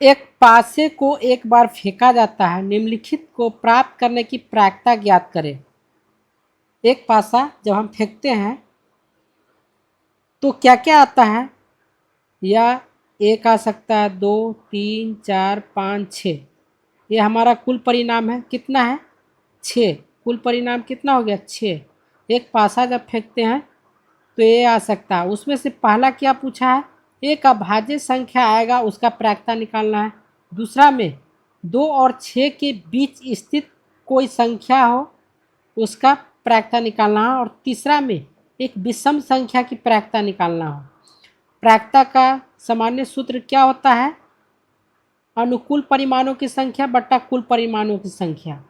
एक पासे को एक बार फेंका जाता है, निम्नलिखित को प्राप्त करने की प्रायिकता ज्ञात करें। एक पासा जब हम फेंकते हैं तो क्या क्या आता है, या एक आ सकता है, 2, 3, 4, 5, 6। ये हमारा कुल परिणाम है, कितना है, 6। कुल परिणाम कितना हो गया, 6। एक पासा जब फेंकते हैं तो ये आ सकता है। उसमें से पहला क्या पूछा है, एक अभाज्य संख्या आएगा, उसका प्रायिकता निकालना है। दूसरा में 2 और 6 के बीच स्थित कोई संख्या हो, उसका प्रायिकता निकालना है। और तीसरा में एक विषम संख्या की प्रायिकता निकालना हो। प्रायिकता का सामान्य सूत्र क्या होता है, अनुकूल परिमाणों की संख्या बट्टा कुल परिमाणों की संख्या।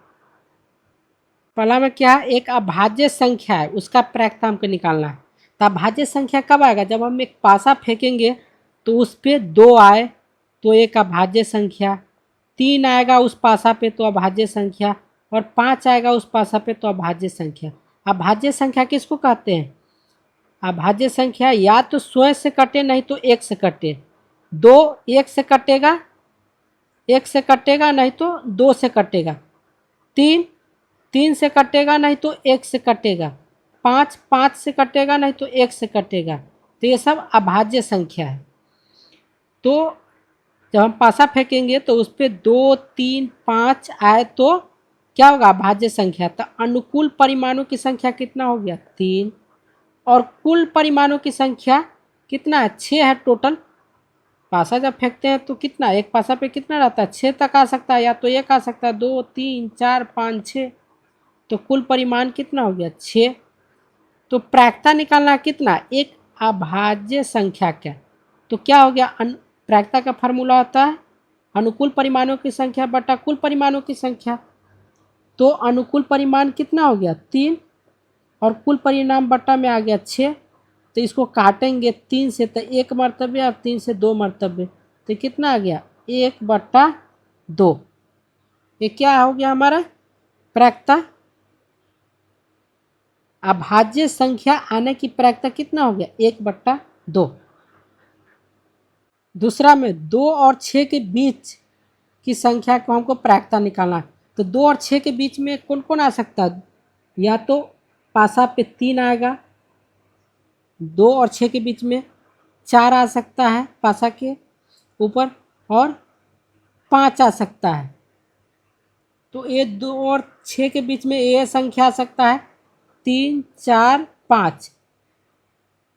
पहला में क्या है, एक अभाज्य संख्या है, उसका प्रायिकता हमको निकालना है। तो अभाज्य संख्या कब आएगा, जब हम एक पासा फेंकेंगे तो उस पर 2 आए तो एक अभाज्य संख्या, 3 आएगा उस पासा पे तो अभाज्य संख्या, और 5 आएगा उस पासा पे तो अभाज्य संख्या। अभाज्य संख्या किसको कहते हैं, अभाज्य संख्या या तो स्वयं से कटे नहीं तो एक से कटे। 2 1 से कटेगा, 1 से कटेगा नहीं तो 2 से कटेगा। 3 3 से कटेगा नहीं तो 1 से कटेगा। 5 5 से कटेगा नहीं तो 1 से कटेगा। तो ये सब अभाज्य संख्या है। तो जब हम पासा फेंकेंगे तो उस पर 2 3 5 आए तो क्या होगा, अभाज्य संख्या। तो अनुकूल परिमाणों की संख्या कितना हो गया, 3। और कुल परिमाणों की संख्या कितना है, 6 है टोटल। पासा जब फेंकते हैं तो कितना, एक पासा पे कितना रहता है, 6 तक आ सकता है, या तो एक आ सकता है, 2 3 4 5 6। तो कुल परिमाण कितना हो गया, 6। तो प्रायिकता निकालना कितना, एक अभाज्य संख्या का। तो क्या हो गया, प्रायिकता का फार्मूला होता है अनुकूल परिमाणों की संख्या बटा कुल परिमाणों की संख्या। तो अनुकूल परिमाण कितना हो गया, 3, और कुल परिणाम बटा में आ गया 6। तो इसको काटेंगे 3 से तो 1 मर्तबे, और 3 से 2 मर्तबे, तो कितना आ गया, 1/2। ये क्या हो गया हमारा प्रायिकता। अभाज्य संख्या आने की प्रायिकता कितना हो गया, 1/2। दूसरा में 2 और 6 के बीच की संख्या को हमको प्रायिकता निकालना है। तो 2 और 6 के बीच में कौन कौन आ सकता है, या तो पासा पे 3 आएगा, 2 और 6 के बीच में 4 आ सकता है पासा के ऊपर, और 5 आ सकता है। तो ये 2 और 6 के बीच में ये संख्या आ सकता है 3 4 5।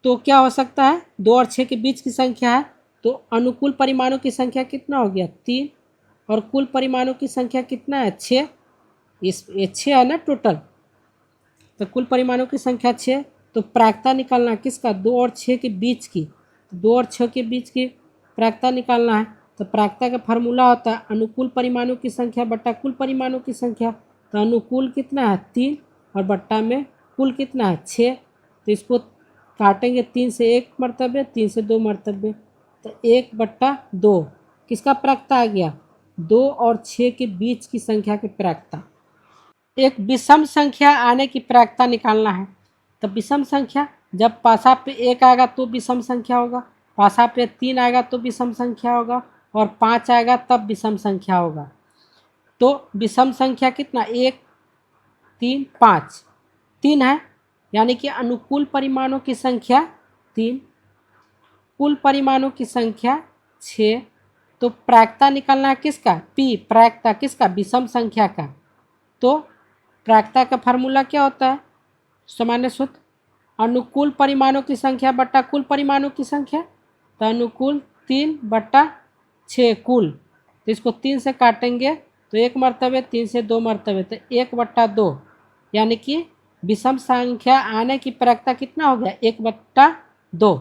तो क्या हो सकता है, 2 और 6 के बीच की संख्या है, तो अनुकूल परिमाणों की संख्या कितना हो गया, 3, और कुल परिमाणों की संख्या कितना है, 6। ये 6 है ना टोटल, तो कुल परिमाणों की संख्या 6। तो प्रायिकता निकालना किसका, 2 और 6 के बीच की। तो 2 और 6 के बीच की प्रायिकता निकालना है। तो प्रायिकता का फार्मूला होता है अनुकूल परिमाणों की संख्या बट्टा कुल परिमाणों की संख्या। तो अनुकूल कितना है, 3, और बट्टा में कुल कितना है, 6। तो इसको काटेंगे 3 से 1 मरतबे, 3 से 2 मरतबे, तो 1/2 किसका प्रायिकता आ गया, 2 और 6 के बीच की संख्या की प्रायिकता। एक विषम संख्या आने की प्रायिकता निकालना है। तो विषम संख्या, जब पासा पे 1 आएगा तो विषम संख्या होगा, पासा पे 3 आएगा तो विषम संख्या होगा, और 5 आएगा तब विषम संख्या होगा। तो विषम संख्या कितना, 1 3 5, 3 है, यानी कि अनुकूल परिमाणों की संख्या 3, कुल परिमाणों की संख्या 6। तो प्रायिकता निकालना है किसका, पी, प्रायिकता किसका, विषम संख्या का। तो प्रायिकता का फार्मूला क्या होता है, सामान्य सूत्र अनुकूल परिमाणों की संख्या बट्टा कुल परिमाणों की संख्या। तो अनुकूल 3/6 कुल, तो इसको 3 से काटेंगे तो 1 मरतबे, 3 से 2 मरतबे, तो 1/2, यानी कि विषम संख्या आने की प्रायिकता कितना हो गया, 1/2।